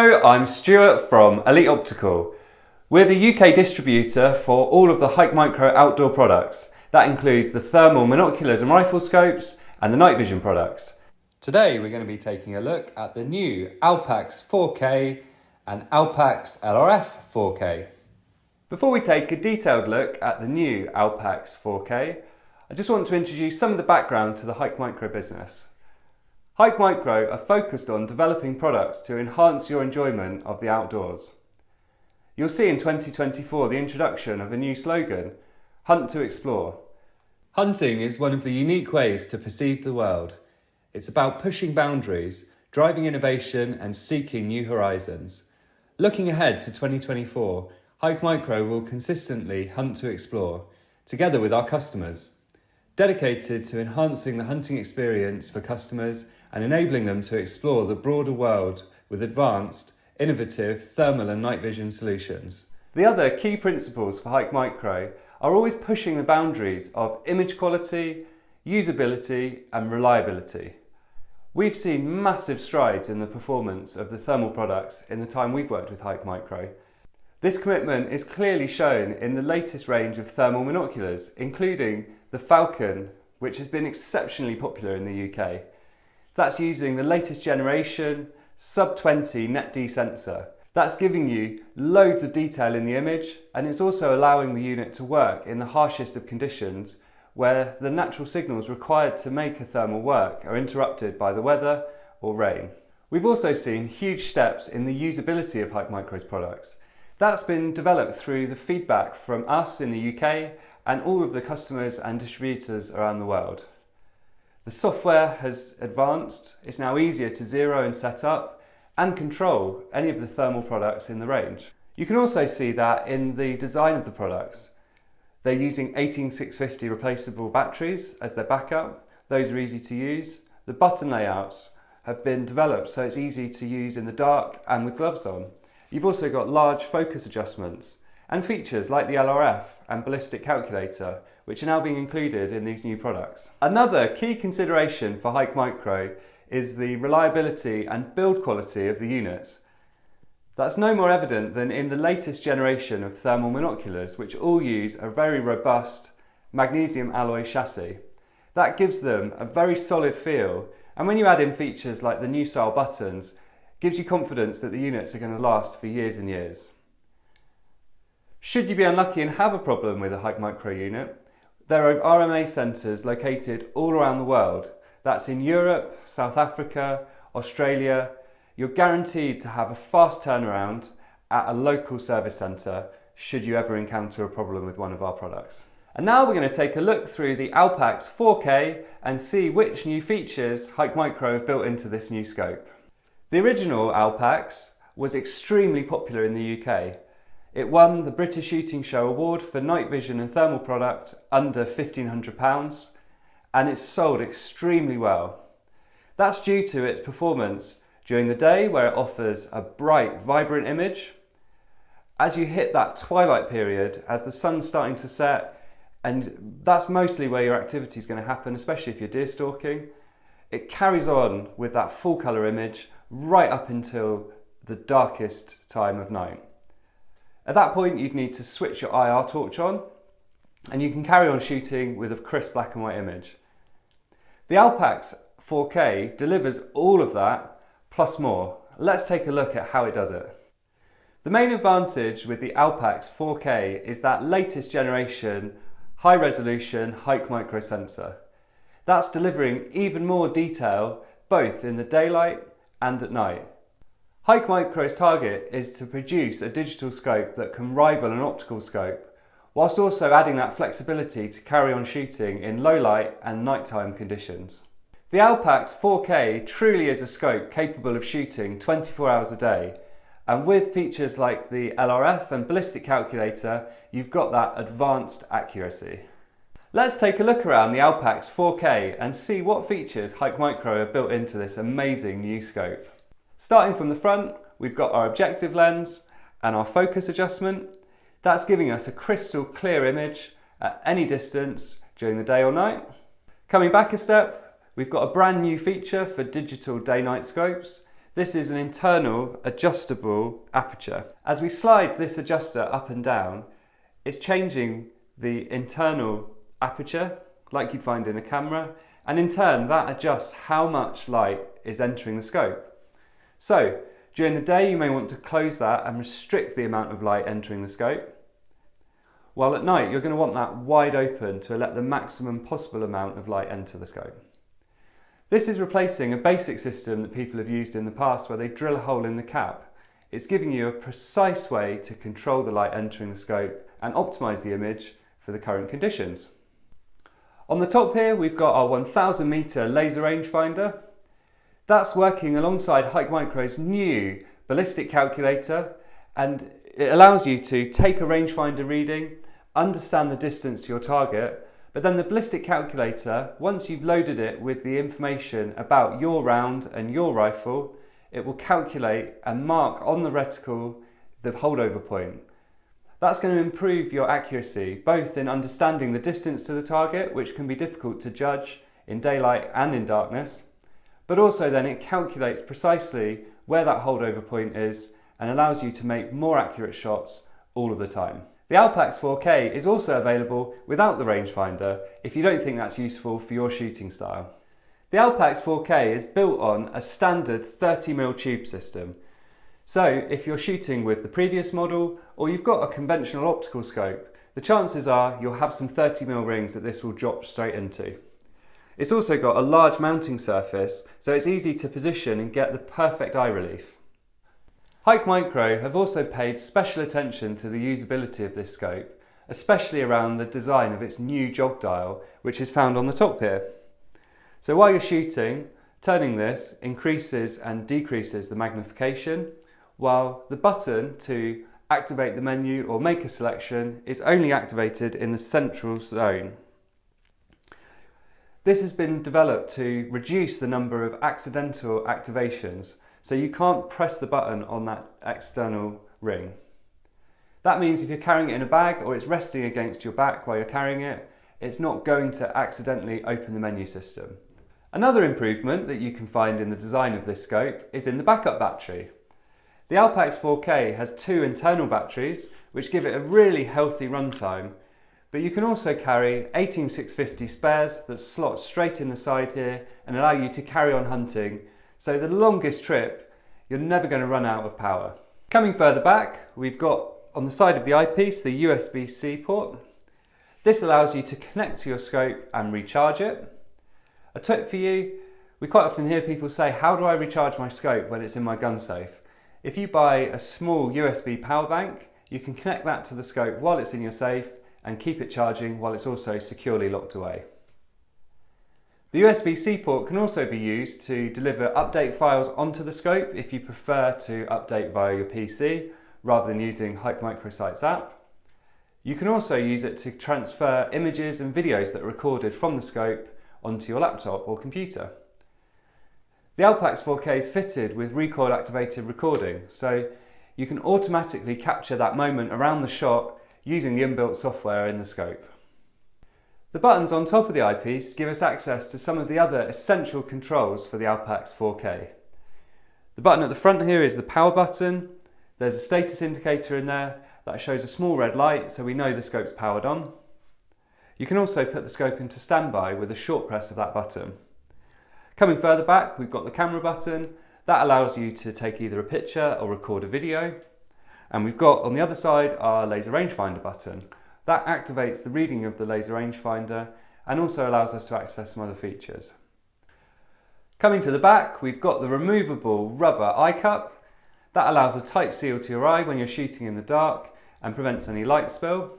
Hello, I'm Stuart from Elite Optical. We're the UK distributor for all of the HIKMICRO outdoor products. That includes the thermal monoculars and rifle scopes and the night vision products. Today we're going to be taking a look at the new ALPEX 4K and ALPEX LRF 4K. Before we take a detailed look at the new ALPEX 4K, I just want to introduce some of the background to the HIKMICRO business. HIKMICRO are focused on developing products to enhance your enjoyment of the outdoors. You'll see in 2024 the introduction of a new slogan, Hunt to Explore. Hunting is one of the unique ways to perceive the world. It's about pushing boundaries, driving innovation and seeking new horizons. Looking ahead to 2024, HIKMICRO will consistently hunt to explore, together with our customers, dedicated to enhancing the hunting experience for customers and enabling them to explore the broader world with advanced, innovative thermal and night vision solutions. The other key principles for HIKMICRO are always pushing the boundaries of image quality, usability and reliability. We've seen massive strides in the performance of the thermal products in the time we've worked with HIKMICRO. This commitment is clearly shown in the latest range of thermal monoculars, including the Falcon, which has been exceptionally popular in the UK. That's using the latest generation sub-20 net-D sensor. That's giving you loads of detail in the image, and it's also allowing the unit to work in the harshest of conditions where the natural signals required to make a thermal work are interrupted by the weather or rain. We've also seen huge steps in the usability of HIKMICRO's products. That's been developed through the feedback from us in the UK and all of the customers and distributors around the world. The software has advanced. It's now easier to zero and set up and control any of the thermal products in the range. You can also see that in the design of the products. They're using 18650 replaceable batteries as their backup. Those are easy to use. The button layouts have been developed so it's easy to use in the dark and with gloves on. You've also got large focus adjustments and features like the LRF and ballistic calculator, which are now being included in these new products. Another key consideration for HIKMICRO is the reliability and build quality of the units. That's no more evident than in the latest generation of thermal monoculars, which all use a very robust magnesium alloy chassis. That gives them a very solid feel, and when you add in features like the new style buttons, gives you confidence that the units are going to last for years and years. Should you be unlucky and have a problem with a HIKMICRO unit, there are RMA centres located all around the world. That's in Europe, South Africa, Australia. You're guaranteed to have a fast turnaround at a local service centre should you ever encounter a problem with one of our products. And now we're going to take a look through the ALPEX 4K and see which new features HIKMICRO have built into this new scope. The original ALPEX was extremely popular in the UK. It won the British Shooting Show Award for night vision and thermal product under £1,500, and it's sold extremely well. That's due to its performance during the day, where it offers a bright, vibrant image. As you hit that twilight period, as the sun's starting to set, and that's mostly where your activity is going to happen, especially if you're deer stalking, it carries on with that full colour image right up until the darkest time of night. At that point, you'd need to switch your IR torch on, and you can carry on shooting with a crisp black and white image. The ALPEX 4K delivers all of that, plus more. Let's take a look at how it does it. The main advantage with the ALPEX 4K is that latest generation high resolution HIKMICRO sensor. That's delivering even more detail both in the daylight and at night. HIKMICRO's target is to produce a digital scope that can rival an optical scope, whilst also adding that flexibility to carry on shooting in low light and nighttime conditions. The ALPEX 4K truly is a scope capable of shooting 24 hours a day, and with features like the LRF and ballistic calculator, you've got that advanced accuracy. Let's take a look around the ALPEX 4K and see what features HIKMICRO have built into this amazing new scope. Starting from the front, we've got our objective lens and our focus adjustment. That's giving us a crystal clear image at any distance during the day or night. Coming back a step, we've got a brand new feature for digital day-night scopes. This is an internal adjustable aperture. As we slide this adjuster up and down, it's changing the internal aperture like you'd find in a camera, and in turn that adjusts how much light is entering the scope. So during the day you may want to close that and restrict the amount of light entering the scope, while at night you're going to want that wide open to let the maximum possible amount of light enter the scope. This is replacing a basic system that people have used in the past where they drill a hole in the cap. It's giving you a precise way to control the light entering the scope and optimise the image for the current conditions. On the top here we've got our 1000 metre laser rangefinder. That's working alongside HIKMICRO's new ballistic calculator, and it allows you to take a rangefinder reading, understand the distance to your target, but then the ballistic calculator, once you've loaded it with the information about your round and your rifle, it will calculate and mark on the reticle the holdover point. That's going to improve your accuracy, both in understanding the distance to the target, which can be difficult to judge in daylight and in darkness, but also then it calculates precisely where that holdover point is and allows you to make more accurate shots all of the time. The Alpex 4K is also available without the rangefinder if you don't think that's useful for your shooting style. The Alpex 4K is built on a standard 30mm tube system. So if you're shooting with the previous model or you've got a conventional optical scope, the chances are you'll have some 30mm rings that this will drop straight into. It's also got a large mounting surface, so it's easy to position and get the perfect eye relief. HIKMICRO have also paid special attention to the usability of this scope, especially around the design of its new jog dial, which is found on the top here. So while you're shooting, turning this increases and decreases the magnification, while the button to activate the menu or make a selection is only activated in the central zone. This has been developed to reduce the number of accidental activations, so you can't press the button on that external ring. That means if you're carrying it in a bag or it's resting against your back while you're carrying it, it's not going to accidentally open the menu system. Another improvement that you can find in the design of this scope is in the backup battery. The Alpex 4K has two internal batteries which give it a really healthy runtime, but you can also carry 18650 spares that slot straight in the side here and allow you to carry on hunting, so the longest trip you're never going to run out of power. Coming further back, we've got on the side of the eyepiece the USB-C port. This allows you to connect to your scope and recharge it. A tip for you, we quite often hear people say, how do I recharge my scope when it's in my gun safe? If you buy a small USB power bank, you can connect that to the scope while it's in your safe and keep it charging while it's also securely locked away. The USB-C port can also be used to deliver update files onto the scope if you prefer to update via your PC rather than using HIKMICRO Sites app. You can also use it to transfer images and videos that are recorded from the scope onto your laptop or computer. The Alpex 4K is fitted with recoil activated recording, so you can automatically capture that moment around the shot using the inbuilt software in the scope. The buttons on top of the eyepiece give us access to some of the other essential controls for the Alpex 4K. The button at the front here is the power button. There's a status indicator in there that shows a small red light so we know the scope's powered on. You can also put the scope into standby with a short press of that button. Coming further back, we've got the camera button. That allows you to take either a picture or record a video. And we've got on the other side our laser rangefinder button. That activates the reading of the laser rangefinder and also allows us to access some other features. Coming to the back, we've got the removable rubber eye cup. That allows a tight seal to your eye when you're shooting in the dark and prevents any light spill.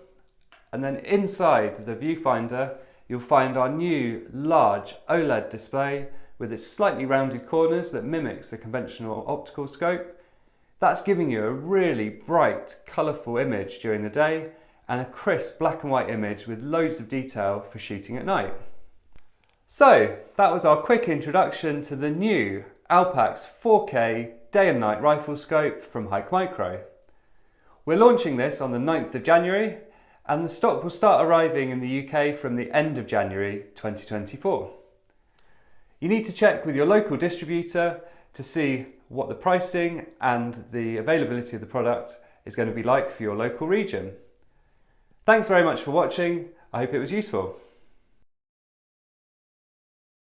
And then inside the viewfinder, you'll find our new large OLED display with its slightly rounded corners that mimics a conventional optical scope. That's giving you a really bright, colourful image during the day and a crisp black and white image with loads of detail for shooting at night. So that was our quick introduction to the new Alpex 4K day and night rifle scope from HIKMICRO. We're launching this on the 9th of January and the stock will start arriving in the UK from the end of January 2024. You need to check with your local distributor to see what the pricing and the availability of the product is going to be like for your local region. Thanks very much for watching. I hope it was useful.